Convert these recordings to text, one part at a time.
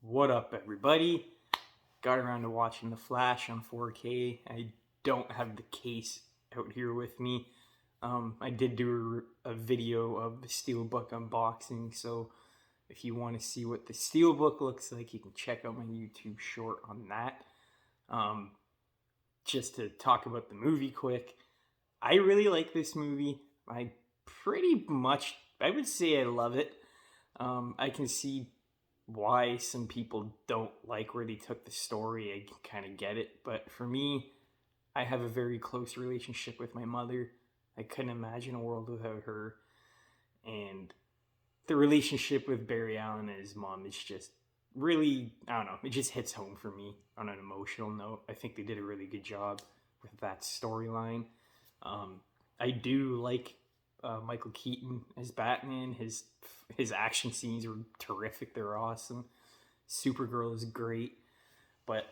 What up, everybody? Got around to watching The Flash on 4K. I don't have the case out here with me. I did do a video of the Steelbook unboxing, so if you want to see what the Steelbook looks like, you can check out my YouTube short on that. Just to talk about the movie quick, I really like this movie. I would say I love it. I can see why some people don't like where they took the story. I kind of get it. But for me, I have a very close relationship with my mother. I couldn't imagine a world without her. And the relationship with Barry Allen and his mom is just really, I don't know, it just hits home for me on an emotional note. I think they did a really good job with that storyline. I do like Michael Keaton as Batman. His action scenes are terrific. They're awesome. Supergirl is great. But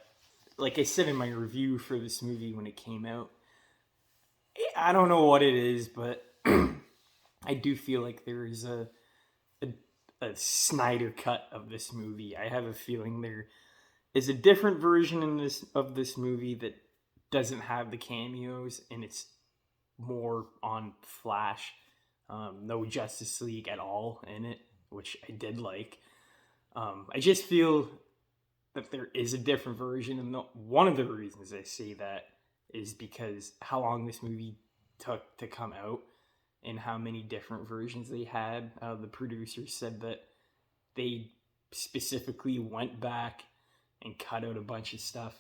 like I said in my review for this movie when it came out, I don't know what it is, but I do feel like there is a Snyder cut of this movie. I have a feeling there is a different version of this movie that doesn't have the cameos, and it's more on Flash. No Justice League at all in it, which I did like. I just feel that there is a different version, and one of the reasons I say that is because how long this movie took to come out and how many different versions they had. The producers said that they specifically went back and cut out a bunch of stuff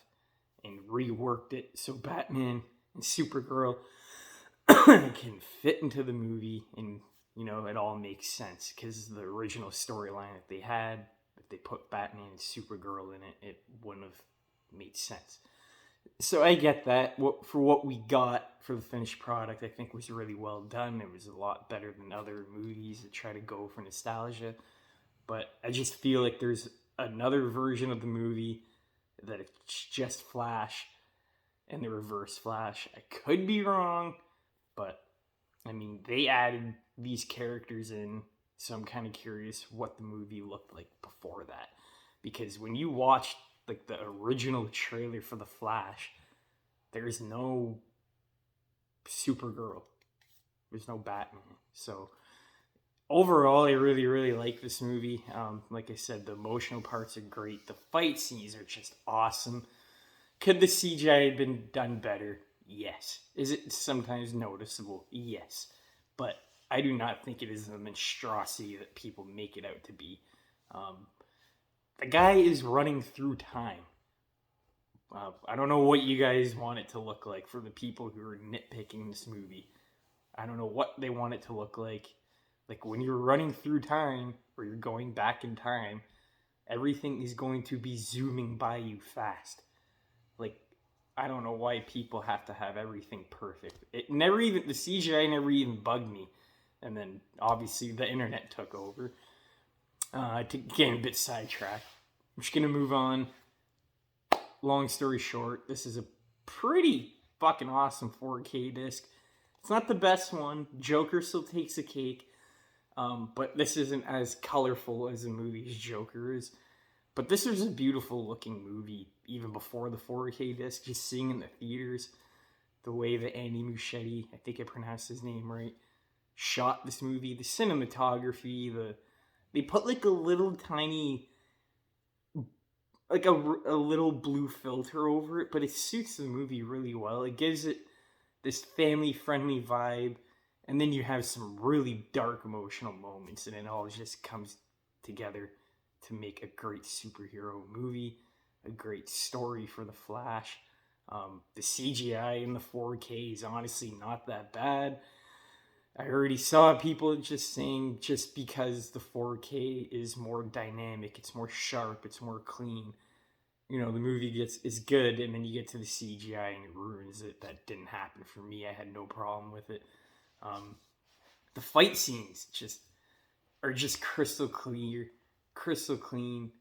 and reworked it so Batman and Supergirl can fit into the movie, and it all makes sense because the original storyline that they had, if they put Batman and Supergirl in it, it wouldn't have made sense. So I get that. For what we got for the finished product, I think was really well done. It was a lot better than other movies that try to go for nostalgia. But I just feel like there's another version of the movie that it's just Flash and the Reverse Flash. I could be wrong, but I mean, they added these characters in, so I'm kind of curious what the movie looked like before that. Because when you watch like the original trailer for The Flash, there's no Supergirl. There's no Batman. So overall, I really, really like this movie. Like I said, the emotional parts are great. The fight scenes are just awesome. Could the CGI have been done better? Yes. Is it sometimes noticeable? Yes. But I do not think it is the monstrosity that people make it out to be. The guy is running through time. I don't know what you guys want it to look like for the people who are nitpicking this movie. I don't know what they want it to look like. Like when you're running through time or you're going back in time, everything is going to be zooming by you fast. Like, I don't know why people have to have everything perfect. The CGI never even bugged me. And then obviously the internet took over. To get a bit sidetracked. I'm just going to move on. Long story short, this is a pretty fucking awesome 4K disc. It's not the best one. Joker still takes the cake. But this isn't as colorful as the movie's Joker is. But this was a beautiful looking movie, even before the 4K disc. Just seeing in the theaters, the way that Andy Muschietti, I think I pronounced his name right, shot this movie, the cinematography, they put like a little tiny, like a little blue filter over it, but it suits the movie really well. It gives it this family friendly vibe, and then you have some really dark emotional moments, and it all just comes together to make a great superhero movie, a great story for the Flash. The CGI in the 4K is honestly not that bad. I already saw people just saying just because the 4K is more dynamic, it's more sharp, it's more clean, the movie is good, and then you get to the CGI and it ruins it. That didn't happen for me. I had no problem with it. The fight scenes are just crystal clear, crystal clean.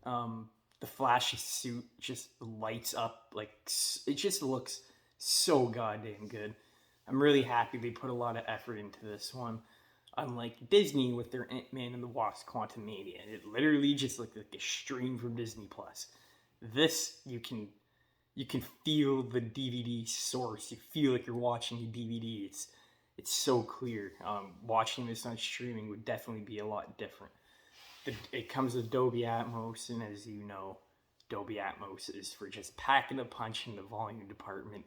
The Flash's suit just lights up, like it just looks so goddamn good. I'm really happy they put a lot of effort into this one. Unlike Disney with their Ant-Man and the Wasp: Quantumania, it literally just looked like a stream from Disney Plus. This you can feel the DVD source. You feel like you're watching a DVD. It's so clear. Watching this on streaming would definitely be a lot different. It comes with Dolby Atmos, and as you know, Dolby Atmos is for just packing a punch in the volume department.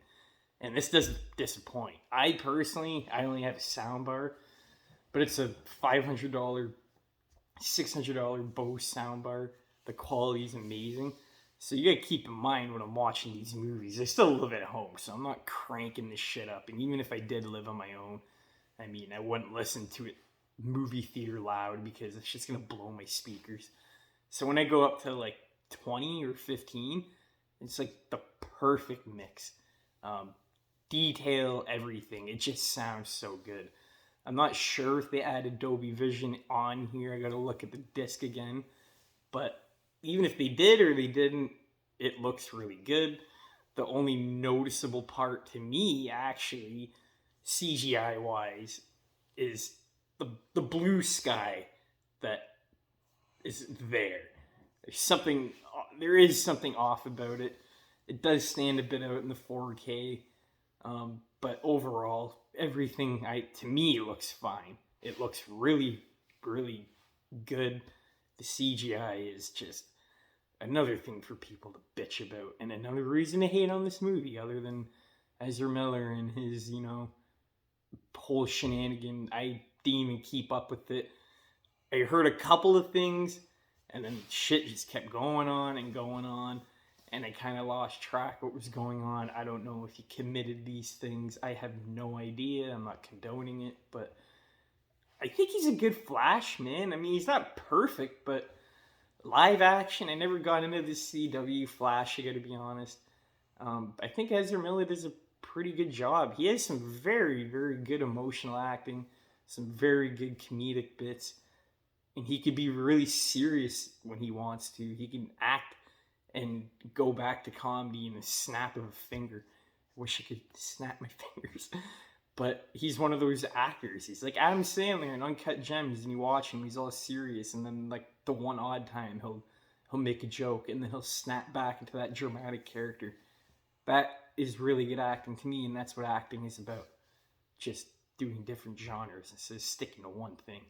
And this doesn't disappoint. I only have a soundbar, but it's a $500, $600 Bose soundbar. The quality is amazing. So you gotta keep in mind when I'm watching these movies, I still live at home, so I'm not cranking this shit up. And even if I did live on my own, I mean, I wouldn't listen to it movie theater loud because it's just gonna blow my speakers. So when I go up to like 20 or 15, it's like the perfect mix. Detail, everything. It just sounds so good. I'm not sure if they added Dolby Vision on here. I gotta look at the disc again. But even if they did or they didn't, it looks really good. The only noticeable part to me, actually, CGI wise, is the blue sky that is there. There is something off about it. It does stand a bit out in the 4K, but overall, everything to me looks fine. It looks really, really good. The CGI is just another thing for people to bitch about, and another reason to hate on this movie, other than Ezra Miller and his, whole shenanigan. I didn't even keep up with it. I heard a couple of things, and then shit just kept going on, and I kind of lost track what was going on. I don't know if he committed these things. I have no idea. I'm not condoning it, but I think he's a good Flash, man. I mean, he's not perfect, but live action, I never got into the CW Flash, I gotta be honest. I think Ezra Miller does a pretty good job. He has some very, very good emotional acting, some very good comedic bits, and he could be really serious when he wants to. He can act and go back to comedy in a snap of a finger. I wish I could snap my fingers. But he's one of those actors. He's like Adam Sandler in Uncut Gems, and you watch him, he's all serious, and then like the one odd time he'll make a joke, and then he'll snap back into that dramatic character. That is really good acting to me, and that's what acting is about. Just doing different genres instead of sticking to one thing.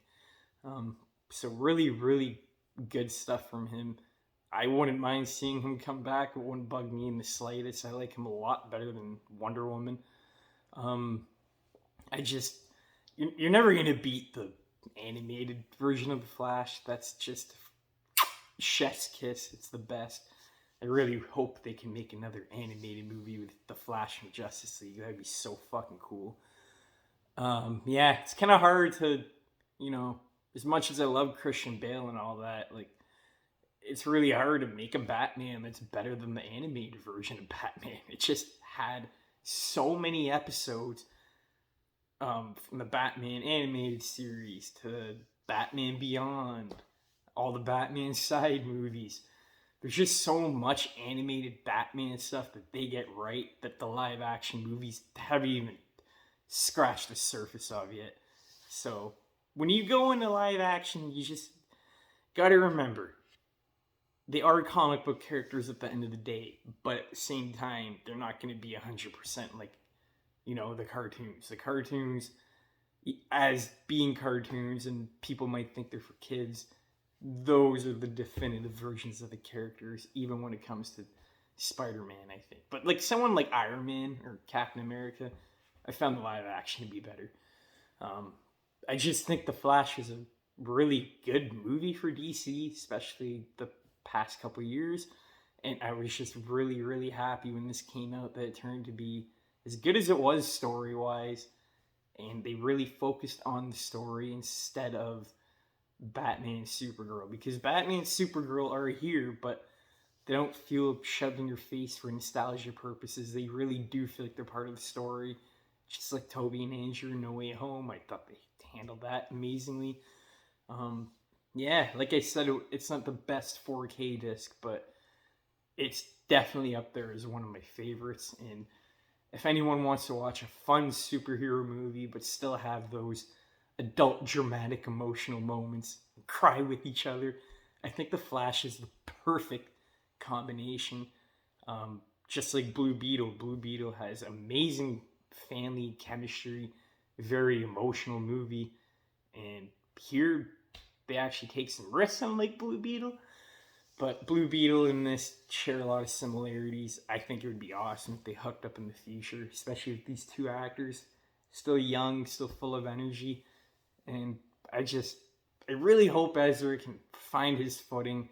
So really, really good stuff from him. I wouldn't mind seeing him come back. It wouldn't bug me in the slightest. I like him a lot better than Wonder Woman. You're never going to beat the animated version of The Flash. That's just chef's kiss. It's the best. I really hope they can make another animated movie with The Flash from Justice League. That'd be so fucking cool. Yeah, it's kind of hard to, as much as I love Christian Bale and all that, like, it's really hard to make a Batman that's better than the animated version of Batman. It just had so many episodes, from the Batman animated series to Batman Beyond, all the Batman side movies. There's just so much animated Batman stuff that they get right that the live action movies haven't even scratched the surface of yet. So when you go into live action, you just gotta remember, they are comic book characters at the end of the day, but at the same time, they're not going to be 100% like, the cartoons. The cartoons, as being cartoons, and people might think they're for kids, those are the definitive versions of the characters, even when it comes to Spider-Man, I think. But like someone like Iron Man or Captain America, I found the live action to be better. I just think The Flash is a really good movie for DC, especially the past couple years, and I was just really, really happy when this came out that it turned to be as good as it was story-wise, and they really focused on the story instead of Batman and Supergirl, because Batman and Supergirl are here, but they don't feel shoved in your face for nostalgia purposes. They really do feel like they're part of the story, just like Toby and Andrew in No Way Home. I thought they handled that amazingly. Yeah, like I said, it's not the best 4K disc, but it's definitely up there as one of my favorites. And if anyone wants to watch a fun superhero movie but still have those adult, dramatic, emotional moments, and cry with each other. I think the Flash is the perfect combination. Just like Blue Beetle has amazing family chemistry, very emotional movie, and here they actually take some risks on like Blue Beetle. But Blue Beetle and this share a lot of similarities. I think it would be awesome if they hooked up in the future, especially with these two actors. Still young, still full of energy. And I really hope Ezra can find his footing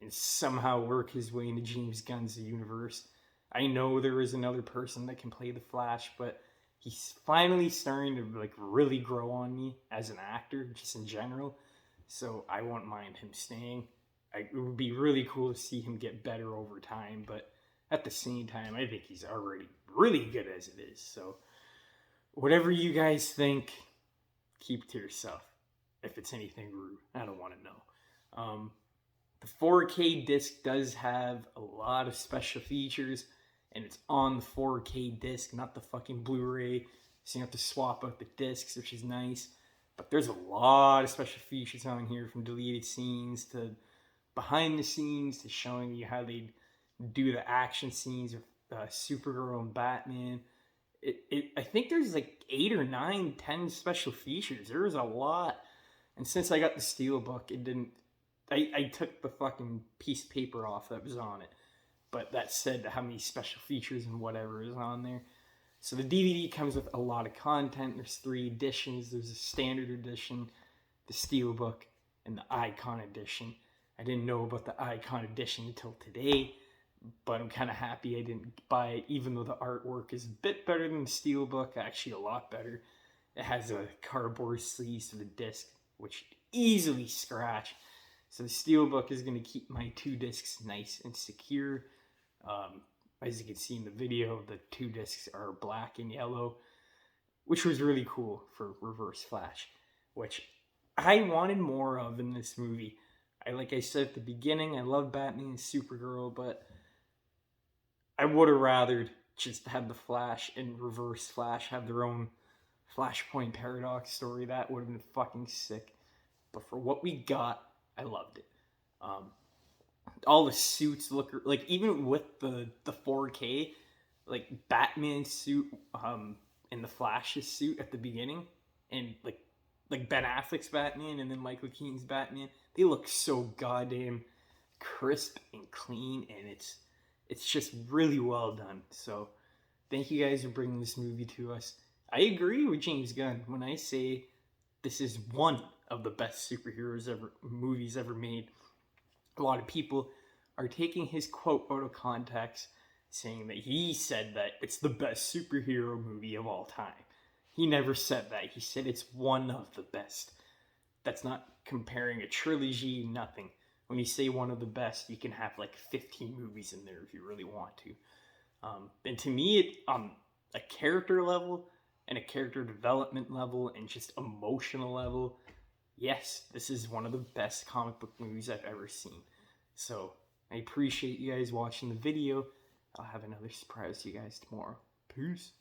and somehow work his way into James Gunn's universe. I know there is another person that can play the Flash, but he's finally starting to like really grow on me as an actor, just in general. So I won't mind him staying. It would be really cool to see him get better over time, but at the same time, I think he's already really good as it is. So whatever you guys think, keep it to yourself. If it's anything rude, I don't want to know. The 4K disc does have a lot of special features, and it's on the 4K disc, not the fucking Blu-ray. So you have to swap out the discs, which is nice. But there's a lot of special features on here, from deleted scenes to behind the scenes to showing you how they do the action scenes with Supergirl and Batman. I think there's like 8 or 9, 10 special features. There was a lot. And since I got the Steelbook, it didn't. I took the fucking piece of paper off that was on it. But that said how many special features and whatever is on there. So the DVD comes with a lot of content. There's 3 editions. There's a standard edition, the Steelbook, and the Icon edition. I didn't know about the Icon edition until today, but I'm kind of happy I didn't buy it, even though the artwork is a bit better than the Steelbook, actually a lot better. It has a cardboard sleeve to the disc, which easily scratch. So the Steelbook is going to keep my 2 discs nice and secure. As you can see in the video, the 2 discs are black and yellow, which was really cool for Reverse Flash, which I wanted more of in this movie. Like I said at the beginning, I love Batman and Supergirl, but I would have rather just had the Flash and Reverse Flash have their own Flashpoint Paradox story. That would have been fucking sick. But for what we got, I loved it. All the suits look like, even with the 4K, like Batman's suit, and the Flash's suit at the beginning, and like Ben Affleck's Batman and then Michael Keaton's Batman, they look so goddamn crisp and clean, and it's just really well done. So thank you guys for bringing this movie to us. I agree with James Gunn when I say this is one of the best movies ever made. A lot of people are taking his quote out of context, saying that he said that it's the best superhero movie of all time. He never said that. He said it's one of the best. That's not comparing a trilogy, nothing. When you say one of the best, you can have like 15 movies in there if you really want to. And to me, on a character level and a character development level and just emotional level, yes, this is one of the best comic book movies I've ever seen. So I appreciate you guys watching the video. I'll have another surprise to you guys tomorrow. Peace.